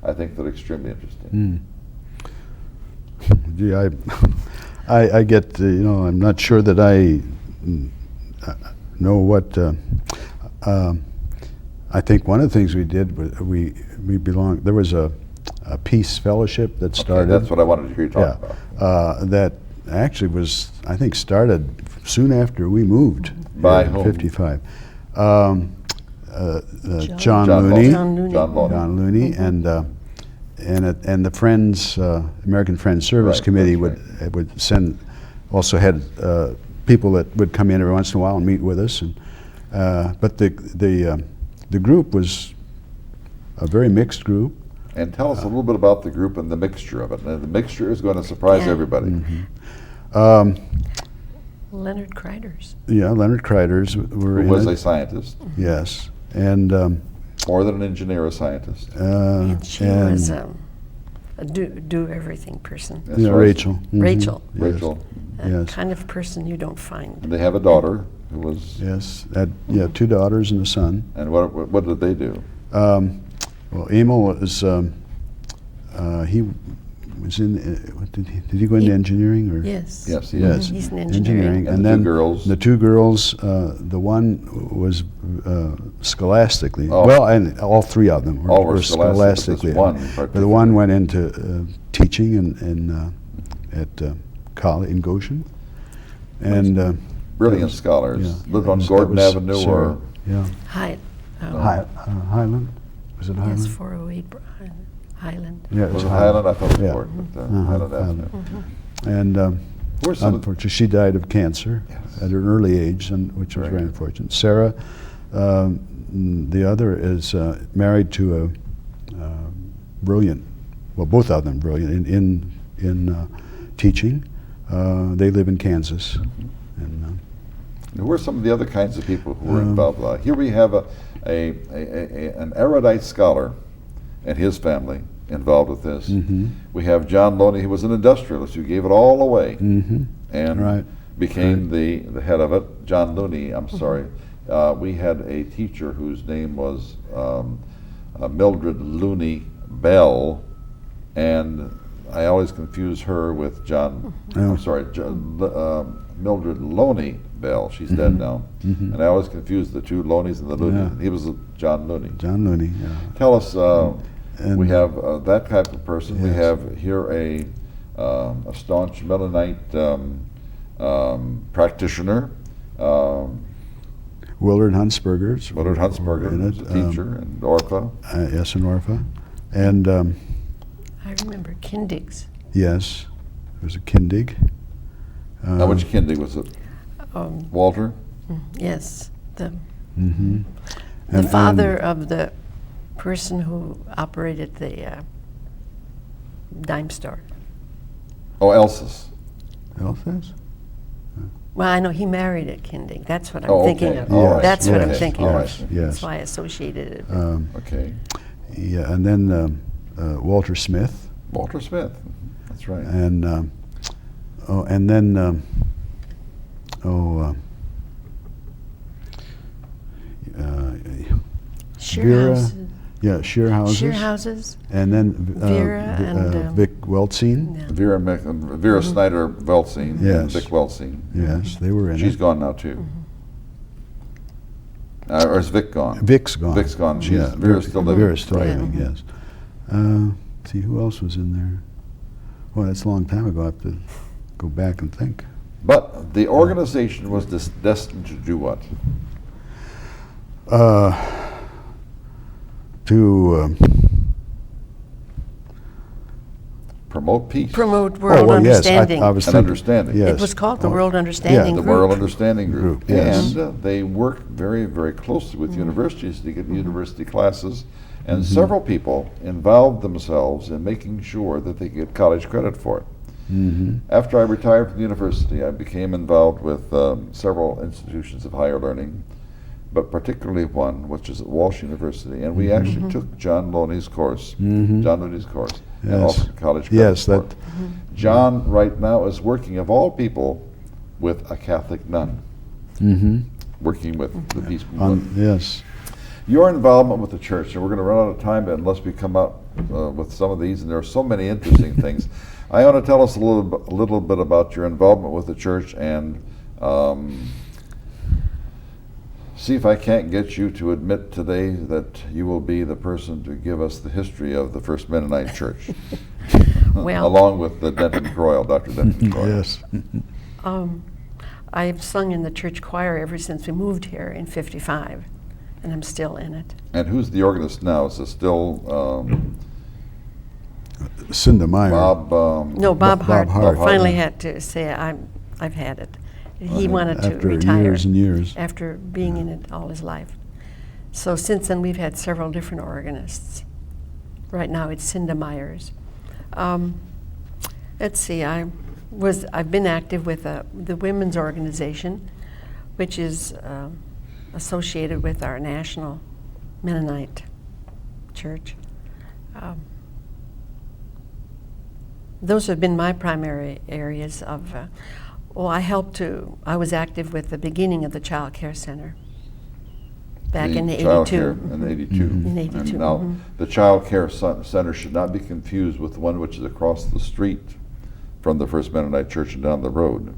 I think that are extremely interesting. Gee, I get, I'm not sure that I know what, I think one of the things we did was we belonged, there was a peace fellowship that started. Okay, that's what I wanted to hear you talk about. That actually was, I think, started soon after we moved. By in whom? 55. John Looney. John Looney, and the Friends, American Friends Service Right, Committee that's would send, also had people that would come in every once in a while and meet with us. And but the group was a very mixed group. And tell us a little bit about the group and the mixture of it. And the mixture is going to surprise everybody. Leonard Kreiders. Yeah, Leonard Kreiders were Who in was it. a scientist. Yes, and More than an engineer, a scientist. And she was a do everything person. That's yeah, right. Rachel. Rachel. Yes. Rachel. A Yes. kind of person you don't find. And they have a daughter who was. Yes, had 2 daughters and a son. And what did they do? Well, Emil was he was in. Did he go into engineering or? Yes. Yes, he Yes, is. He's in engineering. And And the then two girls. the two girls. The one was scholastically. Oh. Well, and all three of them All were scholastically. scholastic, but this one in But the particular. one went into teaching at college in Goshen, and Brilliant scholars. yeah. Lived on That Gordon was Avenue Sarah. or Yeah. Highland. Was it Highland? Yes, 408 Highland. Yeah, it was it Highland? I thought it was Yeah. Gordon, but Uh-huh, Highland Avenue. Highland. And Where's some of- unfortunately, she died of cancer Yes. at an early age, which was Very very good. unfortunate. Sarah, the other, is married to a brilliant, well, both of them brilliant in teaching. They live in Kansas. And, Who are some of the other kinds of people who were involved? Here we have an erudite scholar and his family involved with this. We have John Loney, who was an industrialist who gave it all away and Right. became the head of it. John Looney, I'm sorry. We had a teacher whose name was Mildred Looney Bell, and I always confuse her with Mildred Loney Bell. She's dead now. And I always confuse the two Loneys and the Looney. Yeah. He was John Looney. John Looney, yeah. Tell us, And- we have that type of person. We Yes. have here a staunch Mennonite practitioner, Willard Huntsberger's. Willard Huntsberger, in who's it, a teacher, and Orpha. Yes, in Orpha. And I remember Kindig's. yes, there's a Kindig. Now, which Kindig was it? Walter? Yes, the Mhm. the And- father of the person who operated the dime store. Oh, Elsa's. Elsa's? Well, I know he married at Kindig. That's what I'm Oh, thinking okay. of. All right. That's what I'm Yes. thinking All of. right. Yes. That's why I associated it. Okay. Yeah, and then Walter Smith. Walter Smith. That's right. And and then Shear Vera, houses. yeah, Shear houses. Shear houses. And then Vera and, Vic Weltzine. Yeah. Vera Snyder Veltzine and Yes. Vic Weltzine. Yes, they were in She's it. gone now too. Or is Vic gone? Vic's gone. Vic's gone. Yeah, Vera's still living. Vera's still Yeah. living, yes. See, who else was in there? Well, that's a long time ago. I have to go back and think. But the organization was destined to do what? To Promote peace. Promote world well, yes, understanding. I was And thinking, understanding. Yes. It was called the Oh, World Understanding The Group. World Understanding Group. Group, yes. And they worked very, very closely with universities to get university classes. And several people involved themselves in making sure that they get college credit for it. After I retired from the university, I became involved with several institutions of higher learning, but particularly one, which is at Walsh University. And we actually took John Loney's course, and Yes. offered college credit Yes, for that. it. John right now is working, of all people, with a Catholic nun, working with the peace movement. Yes. Your involvement with the church, and we're going to run out of time unless we come up with some of these, and there are so many interesting things. Iona, tell us a little bit about your involvement with the church, and see if I can't get you to admit today that you will be the person to give us the history of the First Mennonite Church, Well- along with the Denton Croyle, Dr. Denton Croyle. Yes. I've sung in the church choir ever since we moved here in '55, and I'm still in it. And who's the organist now? Is it still Cinda Meyer. Bob? No, Bob Hart Hart. finally had to say, I've had it. He wanted to After retire. years and years. After being in it all his life. So since then, we've had several different organists. Right now, it's Cinda Myers. Let's see, I've been active with the women's organization, which is associated with our National Mennonite Church. Those have been my primary areas of. I was active with the beginning of the Child Care Center. Back in the 82. child care in 82. In 82, And now, the child care center should not be confused with the one which is across the street from the First Mennonite Church and down the road.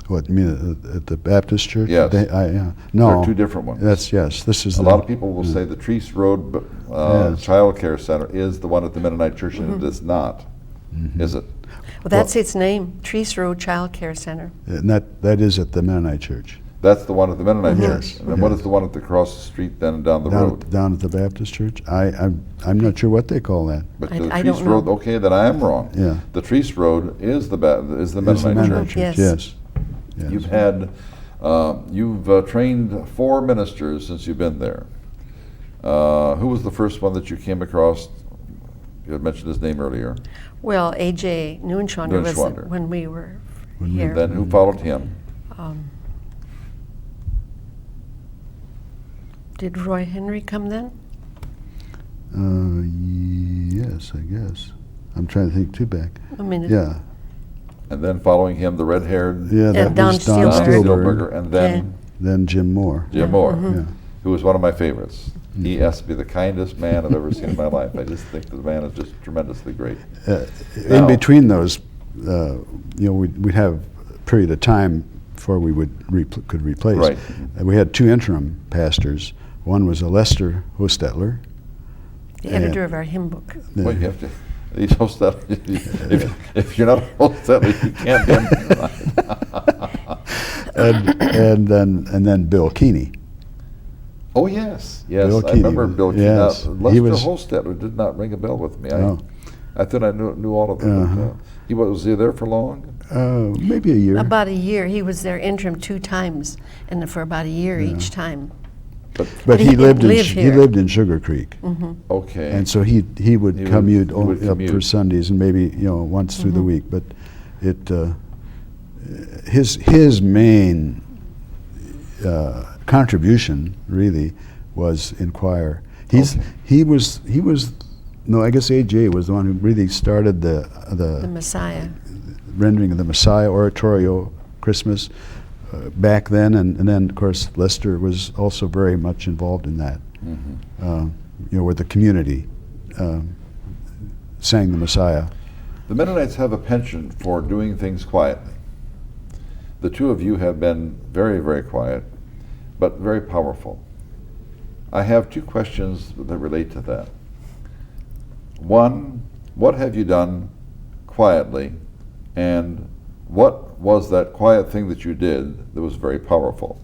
What, you mean at the Baptist church? Yes. No. They're two different ones. This is A lot of people will say the Treese Road Yes. Child Care Center is the one at the Mennonite Church, and it is not, is it? Well, that's its name, Treese Road Child Care Center. And that is at the Mennonite church. That's the one at the Mennonite Yes. Church. And then what is the one at the across the street then and down the road? Down at the Baptist church? I'm not sure what they call that. But I the don't Treese know. Road, okay, then I am wrong. Yeah. The Treese Road is the Mennonite Mennonite Church. church, yes. Yes. You've had, you've trained 4 ministers since you've been there. Who was the first one that you came across? You had mentioned his name earlier. Well, A.J. Neuenschwander was Neuenschwander. when we were When we- here. Then who followed him? Did Roy Henry come then? Yes, I guess. I'm trying to think too back. A minute. Yeah. And then following him, the red-haired Yeah, that Don was Don Steelberg. Steelberg. and then Then Jim Moore. Jim Moore, Yeah. who was one of my favorites. He has to be the kindest man I've ever seen in my life. I just think the man is just tremendously great. In Now- between those, we'd have a period of time before we would could replace. Right. We had 2 interim pastors. One was a Lester Hostetter. The editor of our hymn book. Well, you have to. These Hostetter, if you're not a Hostetter, you can't be. and then Bill Keeney. Oh yes, yes. Bill I Keeney remember was- Bill Keeney. yes. Lester He was- Hostetter did not ring a bell with me. No. I thought I knew all of them. Uh-huh. But, was he there for long? Maybe a year. About a year. He was there interim 2 times, and for about a year each time. But he he lived didn't in live he here. lived in Sugar Creek, Okay. and so he would He would- commute he would up for commute. Sundays and maybe once through the week. But his main contribution really was in choir. He was no, I guess AJ was the one who really started the Messiah. rendering of the Messiah oratorio Christmas back then, and then of course Lester was also very much involved in that. Where the community sang the Messiah. The Mennonites have a penchant for doing things quietly. The 2 of you have been very, very quiet, but very powerful. I have 2 questions that relate to that. One, what have you done quietly, and what was that quiet thing that you did that was very powerful?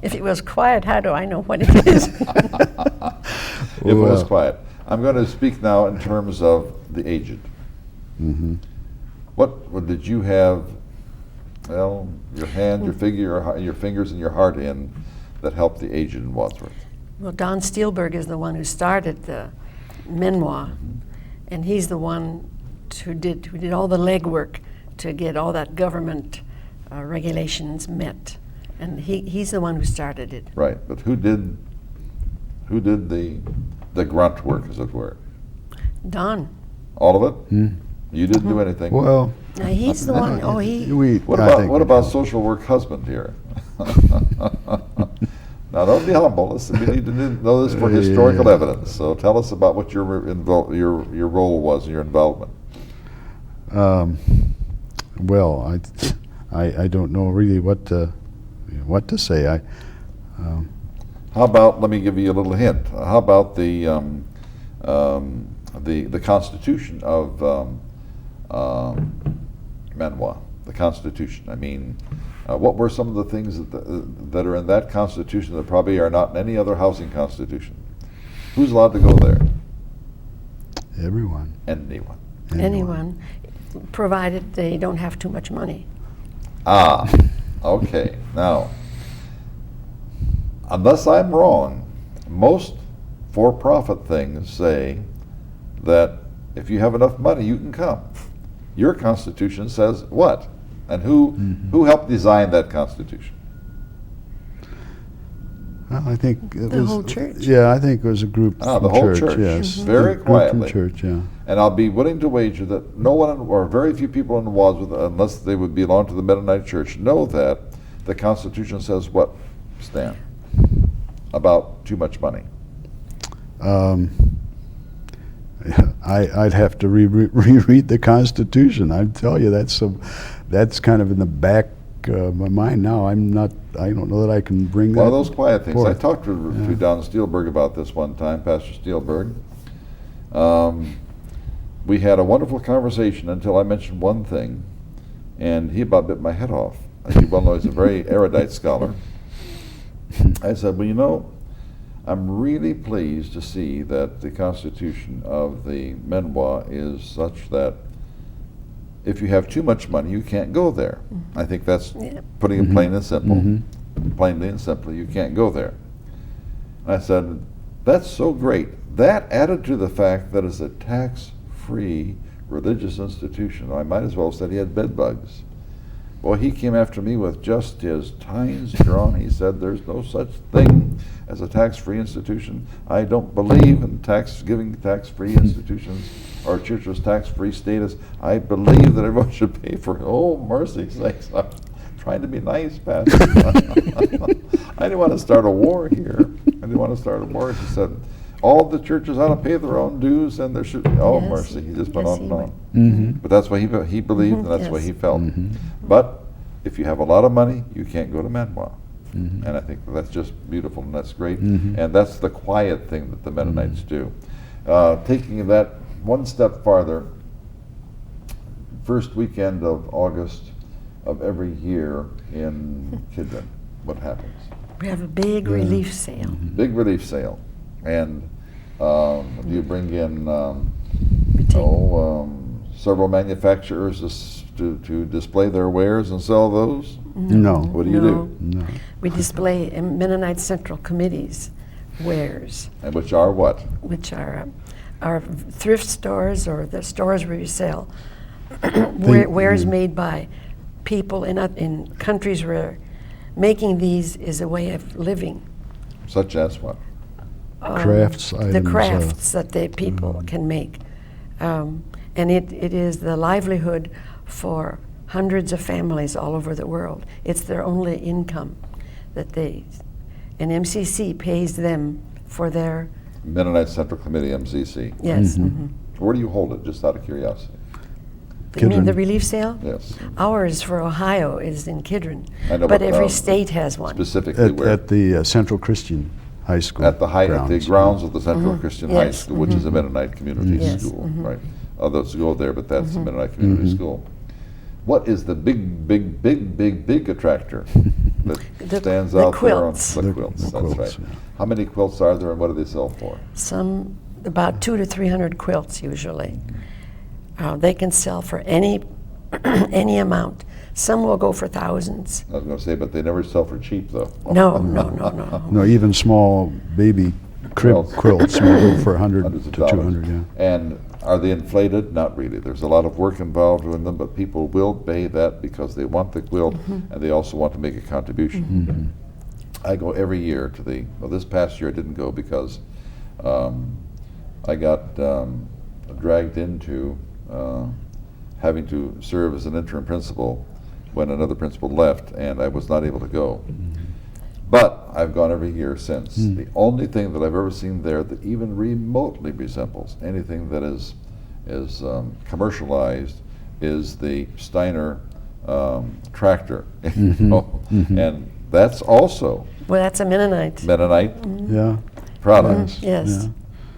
If it was quiet, how do I know what it is? If it was quiet. I'm going to speak now in terms of the aged. What did you have, well, your hand, your fingers, and your heart in that helped the aged in Wadsworth? Well, Don Steelberg is the one who started the memoir, and he's the one who did all the legwork to get all that government regulations met, and he's the one who started it. Right, but who did the grunt work, as it were? Don. All of it? You didn't do anything. Well, Now he's the one. Oh, he. What about social work husband here? Now don't be humble. Listen, we need to know this for historical evidence. So tell us about what your role was and your involvement. Well, I don't know really what to say. How about, let me give you a little hint. How about the Constitution of Manoa? The Constitution. I mean, what were some of the things that are in that Constitution that probably are not in any other housing constitution? Who's allowed to go there? Everyone. Anyone, provided they don't have too much money. Ah, okay. Now, unless I'm wrong, most for-profit things say that if you have enough money, you can come. Your Constitution says what? And who helped design that Constitution? Well, I think it The was whole church. Yeah, I think it was a group from The whole church. church. Yes, Very group from quietly. church. Yeah. And I'll be willing to wager that no one, or very few people in Wadsworth, unless they would belong to the Mennonite Church, know that the Constitution says what, Stan? about too much money? I'd have to reread the Constitution. I'd tell you that's kind of in the back of my mind now. I don't know that I can bring that. One of those quiet things. forth. I talked to Don Steelberg about this one time, Pastor Steelberg. We had a wonderful conversation until I mentioned one thing, and he about bit my head off. As you well know, he's a very erudite scholar. I said, well, you know, I'm really pleased to see that the Constitution of the Menwa is such that if you have too much money, you can't go there. I think that's putting it plain and simple. Plainly and simply, you can't go there. I said, that's so great. That added to the fact that it's a tax-free religious institution. I might as well have said he had bed bugs. Boy, he came after me with just his tines drawn. He said, there's no such thing as a tax-free institution. I don't believe in giving tax-free institutions or churches tax-free status. I believe that everyone should pay for it. Oh, mercy sakes. I'm trying to be nice, Pastor. I didn't want to start a war here. He said, all the churches ought to pay their own dues, and there should be, mercy. He just went on and on. But that's what he believed, and that's what he felt. But if you have a lot of money, you can't go to Menwa. And I think that's just beautiful, and that's great. And that's the quiet thing that the Mennonites do. Taking that one step farther, first weekend of August of every year in Kidron, what happens? We have a big relief sale. Big relief sale. And do you bring in several manufacturers to display their wares and sell those? No. What do you do? No. We display Mennonite Central Committee's wares. And which are what? Which are our thrift stores, or the stores where we sell wares made by people in countries where making these is a way of living. Such as what? Crafts items. The crafts that the people can make. And it is the livelihood for hundreds of families all over the world. It's their only income that and MCC pays them for their... Mennonite Central Committee, MCC. Yes. Where do you hold it, just out of curiosity? You mean the relief sale? Yes. Ours for Ohio is in Kidron, I know, but every state has one. Specifically where? At the Central Christian High School. At the grounds of the Central Christian High School, which is a Mennonite community school, right? Others go there, but that's a Mennonite community school. What is the big attractor that stands out quilts. there? The quilts. That's quilts, right. yeah. How many quilts are there, and what do they sell for? About 200 to 300 quilts usually. They can sell for any amount. Some will go for thousands. I was going to say, but they never sell for cheap, though. No. No, even small baby crib quilts will go for 100 to 200, yeah. And are they inflated? Not really. There's a lot of work involved in them, but people will pay that because they want the quilt, and they also want to make a contribution. I go every year to this past year I didn't go because I got dragged into having to serve as an interim principal when another principal left, and I was not able to go. But I've gone every year since. The only thing that I've ever seen there that even remotely resembles anything that is commercialized is the Steiner tractor. And that's also Well, that's a Mennonite. Yeah. product. Yes. Yeah.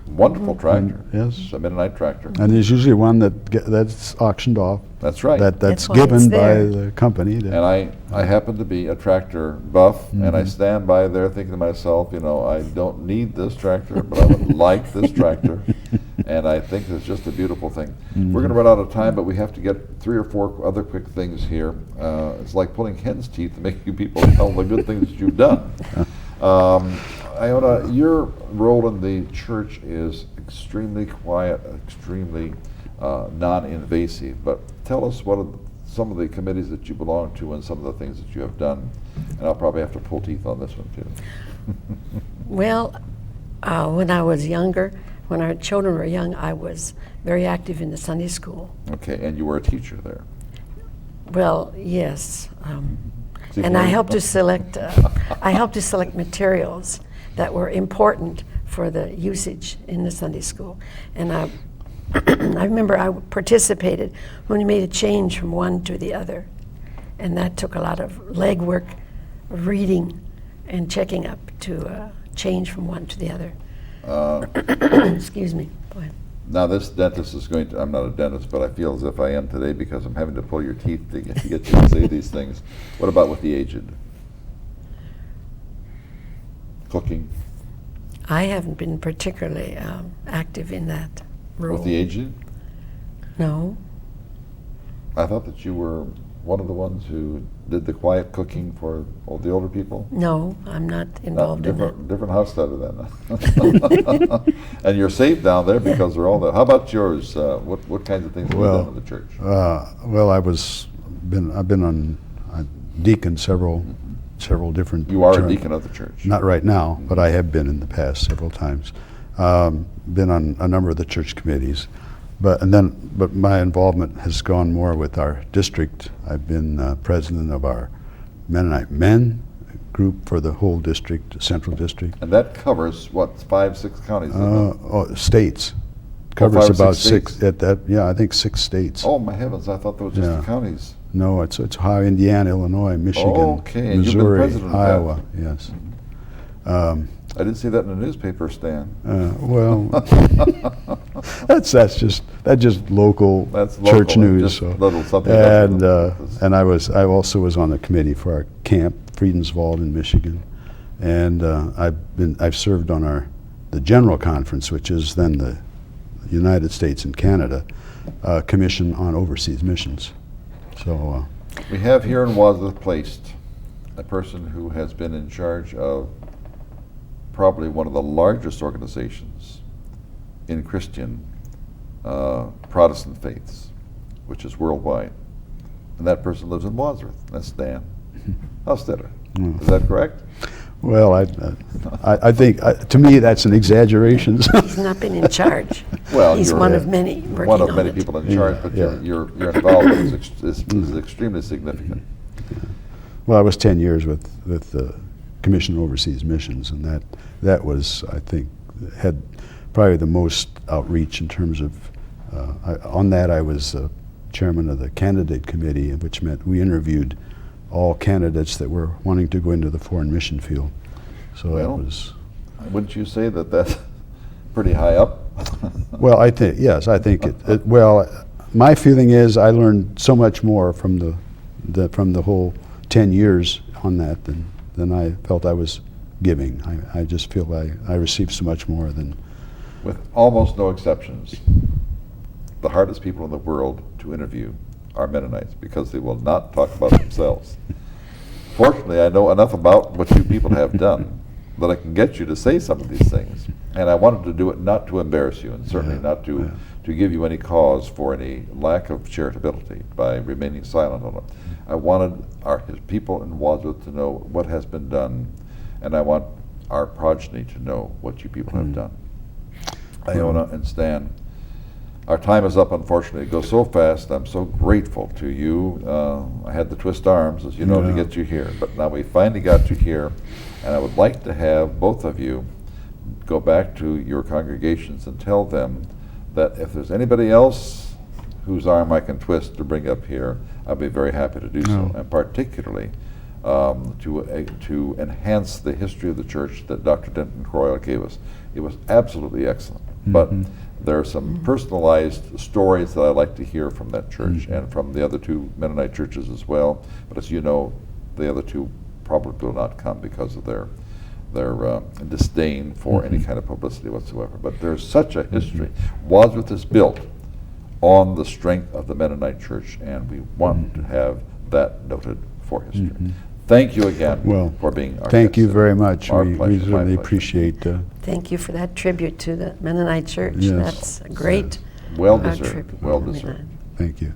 Wonderful tractor. Yes. It's a Mennonite tractor. And there's usually one that's auctioned off. That's right. That's That's why given it's by there. the company. And I happen to be a tractor buff, and I stand by there thinking to myself, I don't need this tractor, but I would like this tractor. And I think it's just a beautiful thing. We're going to run out of time, but we have to get 3 or 4 other quick things here. It's like pulling hen's teeth to make you people tell the good things that you've done. Iona, your role in the church is extremely quiet, extremely non-invasive, but tell us what are some of the committees that you belong to and some of the things that you have done. And I'll probably have to pull teeth on this one too. Well, when I was younger, when our children were young, I was very active in the Sunday school. Okay, and you were a teacher there. Well, yes. And I helped to select materials that were important for the usage in the Sunday school. And I remember I participated when we made a change from one to the other. And that took a lot of legwork, reading, and checking up to change from one to the other. Excuse me. Go ahead. Now this dentist is going to, I'm not a dentist, but I feel as if I am today because I'm having to pull your teeth to get you to say these things. What about with the aged? Cooking? I haven't been particularly active in that role. With the aged? No. I thought that you were one of the ones who did the quiet cooking for all the older people. No, I'm not involved in that. Different Hostetter then. And you're safe down there because they're all there. How about yours? What kinds of things have you done in the church? Well, I've been on deacon several different. You are a deacon of the church. Not right now, but I have been in the past several times. Been on a number of the church committees. But my involvement has gone more with our district. I've been president of our Mennonite men group for the whole district, central district. And that covers what, 5-6 counties? States. Covers 5 or about 6 six. I think 6 states. Oh my heavens! I thought that was just the counties. No, it's Ohio, Indiana, Illinois, Michigan, Okay, and you've been Missouri, president of that. Iowa. Yes. I didn't see that in the newspaper, Stan. Well, that's just local church news. Just so. little something. And I also was on the committee for our camp, Friedenswald in Michigan, and I've served on the General Conference, which is then the United States and Canada Commission on Overseas Missions. So we have here in Wadsworth placed a person who has been in charge of probably one of the largest organizations in Christian Protestant faiths, which is worldwide. And that person lives in Wadsworth. That's Dan Hostetter. Is that correct? Well, I think, to me, that's an exaggeration. He's not been in charge. Well, he's one of many working one of on many it. people in charge, but your involvement is extremely significant. Well, I was 10 years with the Commission on Overseas Missions, and that was, I think, had probably the most outreach in terms of, on that I was chairman of the candidate committee, which meant we interviewed all candidates that were wanting to go into the foreign mission field. So well, that was... Wouldn't you say that that's pretty high up? Well, I think it well, my feeling is I learned so much more from the whole 10 years on that than I felt I was giving. I just feel I received so much more than... With almost no exceptions, the hardest people in the world to interview are Mennonites because they will not talk about themselves. Fortunately, I know enough about what you people have done that I can get you to say some of these things. And I wanted to do it not to embarrass you and certainly not to give you any cause for any lack of charitability by remaining silent on it. I wanted his people in Wadsworth to know what has been done, and I want our progeny to know what you people have done. Iona and Stan, our time is up, unfortunately. It goes so fast. I'm so grateful to you. I had to twist arms, as you know, to get you here. But now we finally got you here, and I would like to have both of you go back to your congregations and tell them that if there's anybody else whose arm I can twist to bring up here, I'd be very happy to do so, and particularly to enhance the history of the church that Dr. Denton Croyle gave us. It was absolutely excellent. But there are some personalized stories that I like to hear from that church and from the other two Mennonite churches as well. But as you know, the other two probably will not come because of their disdain for any kind of publicity whatsoever. But there's such a history. Wadsworth is built on the strength of the Mennonite church, and we want to have that noted for history. Thank you again for being our Thank you guest. very much. We Pleasure, really appreciate Thank you for that tribute to the Mennonite Church. Yes. That's a great well deserved. tribute. Well deserved. Thank you.